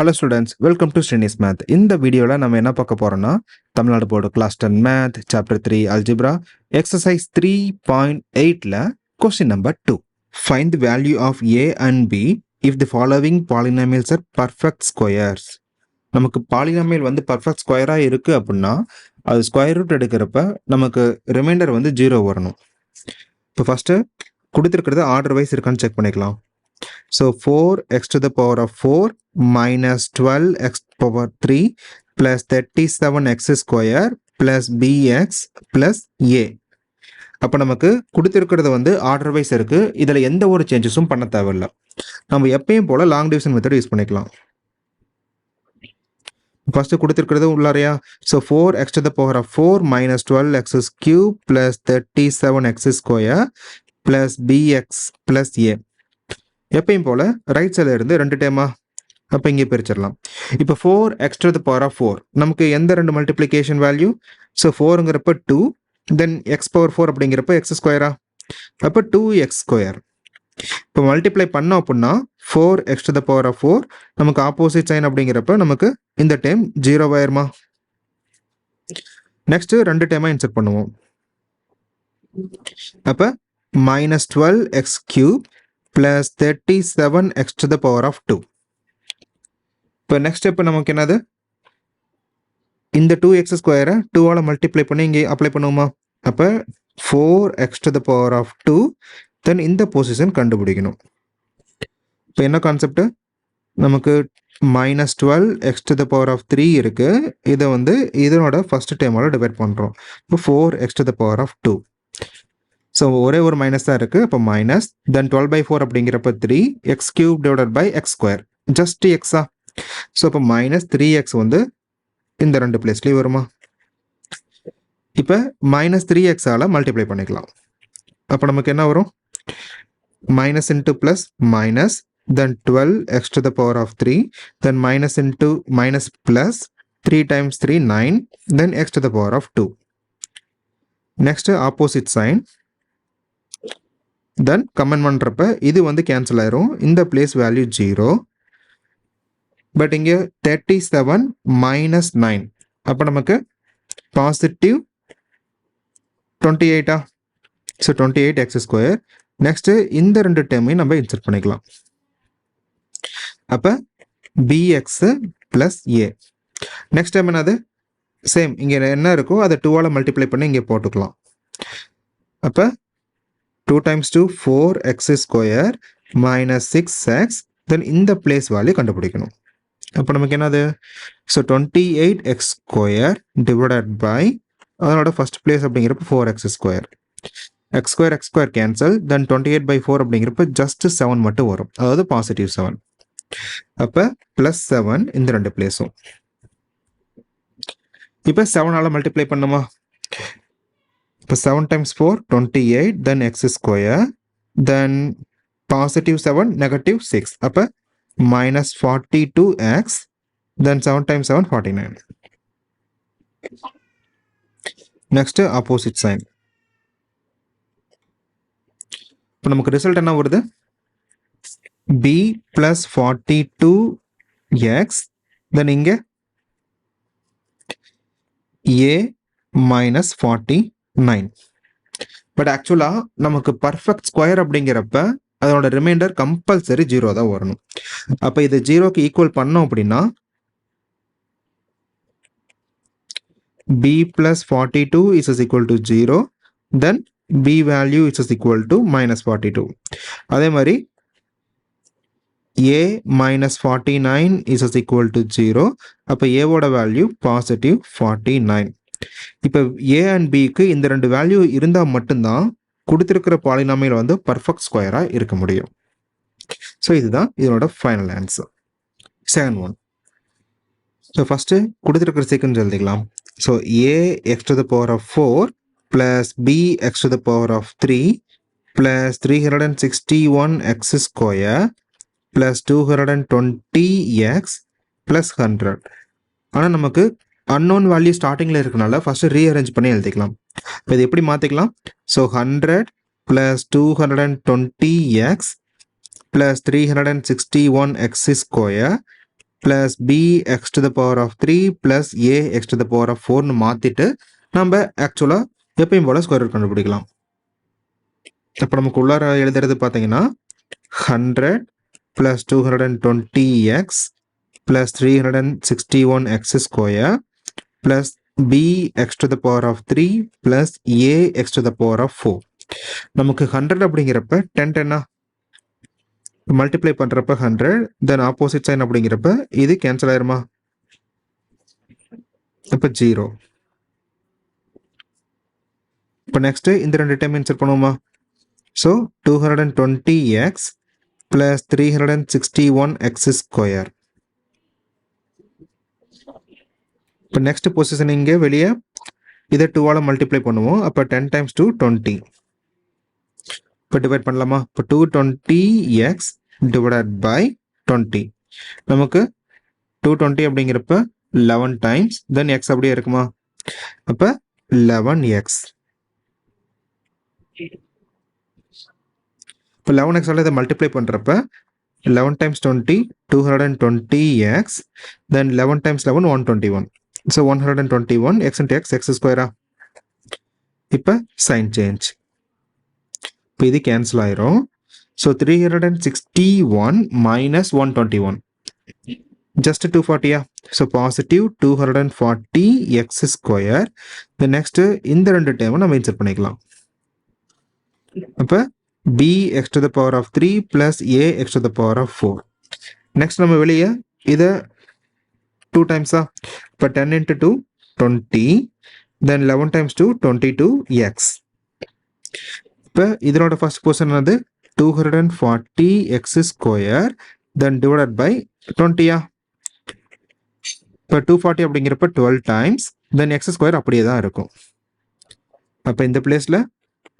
Hello students, welcome to Srinis math. இந்த வீடியோவில் நம்ம என்ன பார்க்க போகிறோம்னா, Tamil Nadu board class 10 math chapter 3 algebra exercise 3.8ல question number 2. Find the value of a and b if the following polynomials are perfect squares. நமக்கு polynomial வந்து perfect ஸ்கொயராக இருக்குது அப்படின்னா அது ஸ்கொயர் ரூட் எடுக்கிறப்ப நமக்கு ரிமைண்டர் வந்து 0 வரணும். இப்போ ஃபஸ்ட்டு கொடுத்துருக்கிறது ஆர்டர் வைஸ் இருக்கான்னு செக் பண்ணிக்கலாம். So 4x to the power of 4 minus 12x power 3 plus 37x square plus bx plus a. அப்போ நமக்கு கொடுத்துருக்கிறது வந்து ஆர்டர் வைஸ் இருக்குது. இதில் எந்த ஒரு சேஞ்சஸும் பண்ண தேவையில்லை. நம்ம எப்பயும் போல் லாங் டிவிஷன் மெத்தட் யூஸ் பண்ணிக்கலாம். ஃபஸ்ட்டு கொடுத்துருக்கிறது உள்ளாரையா. So 4x to the power of 4 minus 12x cube plus 37x square plus bx plus a. எப்பயும் போல் ரைட் சைடில் இருந்து 2 டைமா அப்போ இங்கே பிரிச்சிடலாம். இப்போ 4x to the power of 4 நமக்கு எந்த 2 மல்டிப்ளிகேஷன் வேல்யூ? ஸோ 4ங்கிறப்ப 2, தென் எக்ஸ் பவர் 4 அப்படிங்கிறப்ப எக்ஸ் ஸ்கொயரா, அப்போ 2x ஸ்கொயர். இப்போ மல்டிப்ளை பண்ணோம் அப்படின்னா 4x to the power of 4 நமக்கு ஆப்போசிட் சைன் அப்படிங்கிறப்ப நமக்கு இந்த டைம் 0 ஆயிருமா. நெக்ஸ்ட் 2 டைமாக இன்சர்ட் பண்ணுவோம். அப்போ minus 12x cube plus 37x to the power of 2. இப்போ நெக்ஸ்ட் ஸ்டெப் நமக்கு என்னது? இந்த 2x ஸ்கொயரை 2ஆல் மல்டிப்ளை பண்ணி இங்கே அப்ளை பண்ணுவோமா. அப்போ 4x to the power of 2, தென் இந்த பொசிஷன் கண்டுபிடிக்கணும். இப்போ என்ன கான்செப்ட்? நமக்கு minus 12x to the power of 3 இருக்குது. இதை வந்து இதனோட ஃபர்ஸ்ட் டைமோட டிவைட் பண்ணுறோம். இப்போ 4x to the power of 2. So ஒரே ஒரு மைனஸ் தான் இருக்குது. இப்போ மைனஸ் தென் 12/4 அப்படிங்கிறப்ப 3 x cube divided by x square, just எக்ஸா. ஸோ இப்போ minus 3x வந்து இந்த 2 பிளேஸ்லேயும் வருமா. இப்போ minus 3xஆல் மல்டிப்ளை பண்ணிக்கலாம். அப்போ நமக்கு என்ன வரும்? Minus into plus minus then 12x to the power of 3 then minus into minus plus 3 times 3 9 then x to the power of 2. Next opposite sign, then comment பண்ணுறப்ப இது வந்து கேன்சல் ஆயிரும். இந்த பிளேஸ் வேல்யூ 0, பட் இங்கே 37 minus 9 அப்போ நமக்கு positive 28. So 28x square. Next இந்த 2 டைமையும் நம்ம இன்சர்ட் பண்ணிக்கலாம். அப்போ bx plus a. Next time என்னது? சேம் இங்கே என்ன இருக்கோ அதை 2ஆல் மல்டிப்ளை பண்ணி இங்கே போட்டுக்கலாம். அப்போ 2 times 2 4x square minus 6x, தென் இந்த பிளேஸ் வேல்யூ கண்டுபிடிக்கணும். அப்போ நமக்கு என்னது? So 28x square divided by அதனோட ஃபர்ஸ்ட் பிளேஸ் அப்படிங்கிறப்ப 4x square. X square cancel, then 28/4 அப்படிங்கிறப்ப ஜஸ்ட் 7 மட்டும் வரும், அதாவது பாசிட்டிவ் 7. அப்போ ப்ளஸ் 7 இந்த 2 பிளேஸும். இப்போ 7ஆல் மல்டிப்ளை பண்ணுமா. இப்போ 7 times 4 28, then x square, then positive 7 negative 6, அப்போ minus 42x, then 7 times 7 49. Next opposite sign. இப்போ நமக்கு ரிசல்ட் என்ன வருது? b plus 42x, தென் இங்கே a minus 49. பட் ஆக்சுவலாக நமக்கு பர்ஃபெக்ட் ஸ்கொயர் அப்படிங்கிறப்ப அதோட ரிமைண்டர் கம்பல்சரி 0 தான் வரணும். அப்போ இது 0க்கு ஈக்குவல் பண்ணோம் அப்படின்னா b plus 42 is equal to 0, then b value is equal to minus 42. அதே மாதிரி a minus 49 is equal to 0, அப்போ ஏவோட வேல்யூ பாசிட்டிவ் 49. இப்போ a அண்ட் பிக்கு இந்த 2 வேல்யூ இருந்தால் மட்டும்தான் கொடுத்துருக்கிற பாலினாமியல் வந்து பர்ஃபெக்ட் ஸ்கொயராக இருக்க முடியும். ஸோ இதுதான் இதனோட final answer. Second one. So first கொடுத்துருக்கிற சீக்வன்ஸ் எழுதிக்கலாம். So ax to the power of 4 plus bx to the power of 3 plus 361x square plus 220x plus 100. ஆனால் நமக்கு அன்னோன் வேல்யூ ஸ்டார்டிங்கில் இருக்கனால ஃபஸ்ட்டு ரீஅரேஞ்ச் பண்ணி எழுதிக்கலாம். இப்போ இது எப்படி மாற்றிக்கலாம்? So 100 plus 220x plus 361x square plus b x to the power of 3 plus a x to the power of 4னு மாத்திட்டு நம்ம ஆக்சுவலாக எப்பயும் போல் ஸ்கொயர் ரூட் கண்டுபிடிக்கலாம். இப்போ நமக்கு உள்ளார எழுதுறது பார்த்தீங்கன்னா 100 plus 220x plus 361x square plus b x to the power of 3 plus a x to the power of 4. நமக்கு 100 அப்படிங்கிறப்ப 10 10 மல்டிப்ளை பண்றப்ப 100, தென் ஆப்போசிட் சைன் அப்படிங்கிறப்ப இது கேன்சல் ஆயிருமா? இப்போ 0. இப்போ நெக்ஸ்ட் இந்த ரெண்டு டைம் இன்சர்ட் பண்ணுவோமா? So 220x plus 361x square. இப்போ நெக்ஸ்ட் பொசிஷன் இங்கே வெளியே இதை 2ஆல் மல்டிப்ளை பண்ணுவோம். அப்போ 10 times 2 20. இப்போ டிவைட் பண்ணலாமா? இப்போ 220x divided by 20. நமக்கு 220 அப்படிங்கிறப்ப 11 times, தென் x அப்படியே இருக்குமா? அப்போ 11x. இப்போ 11x இதை மல்டிப்ளை பண்ணுறப்ப 11 times 20 220x, then 11 times 11 121. So 121 x into x square. இப்போ சைன் சேஞ்ச். இப்போ இது கேன்சல் ஆயிரும். So 361 minus 121 just 240. So positive 240 x square. the next இந்த ரெண்டு டைமை நம்ம இன்சர்ட் பண்ணிக்கலாம். அப்போ b x to the power of 3 plus a x to the power of 4. next நம்ம வெளியே இதை 2 times. இப்போ 10 into 2 20, then 11 times 2 22x. இப்போ இதனோட ஃபர்ஸ்ட் பொசிஷன் வந்து 240x square then divided by 20. இப்போ 240 அப்படிங்கிறப்ப 12 times, then x ஸ்கொயர் அப்படியே தான் இருக்கும். அப்போ இந்த பிளேஸ்ல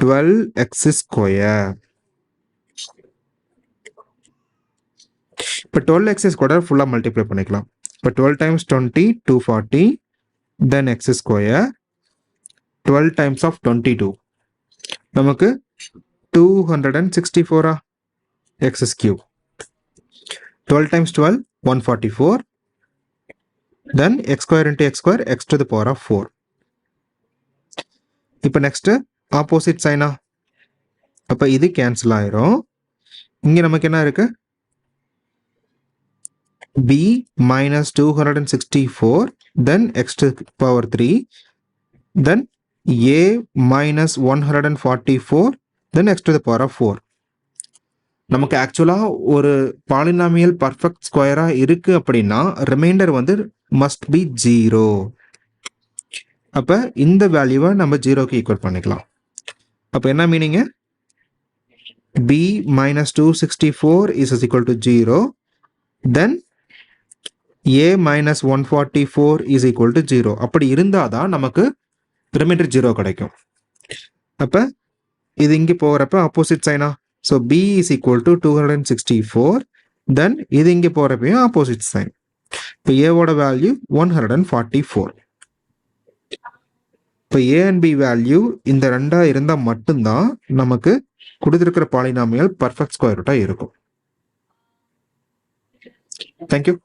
12x ஸ்கொயர். இப்போ 12x ஸ்கொயர் ஃபுல்லாக மல்டிப்ளை பண்ணிக்கலாம். இப்போ 12 times 20 240, then x square 12 times of 22 நமக்கு 264 x cube. 12 times 12 144, then x square into x square x to the power of 4. இப்போ நெக்ஸ்ட் ஆப்போசிட் சைனா? அப்போ இது கேன்சல் ஆயிரும். இங்கே நமக்கு என்ன இருக்கு? b minus 264, then x to the power 3, then a minus 144, then x to the power of 4. நமக்கு ஆக்சுவலாக ஒரு பாலினாமியல் பர்ஃபெக்ட் ஸ்கொயராக இருக்கு அப்படின்னா ரிமைண்டர் வந்து மஸ்ட் பி 0. அப்போ இந்த வேல்யூவை நம்ம 0க்கு ஈக்குவல் பண்ணிக்கலாம். அப்போ என்ன meaning? b minus 264 is equal to 0, then a minus 144 is equal to 0. அப்படி இருந்தால் தான் நமக்கு ரிமைண்டர் 0 கிடைக்கும். அப்போ இது இங்கே போகிறப்ப opposite China? So b is equal to 264, then இது இங்கே போகிறப்பையும் ஆப்போசிட் சைன். இப்போ ஏவோட வேல்யூ 144. இப்போ a and b வேல்யூ இந்த ரெண்டாக இருந்தால் மட்டும்தான் நமக்கு கொடுத்துருக்கிற பாலினாமியல் பர்ஃபெக்ட் ஸ்கொயர் ரூட்டாக இருக்கும். தேங்க்யூ.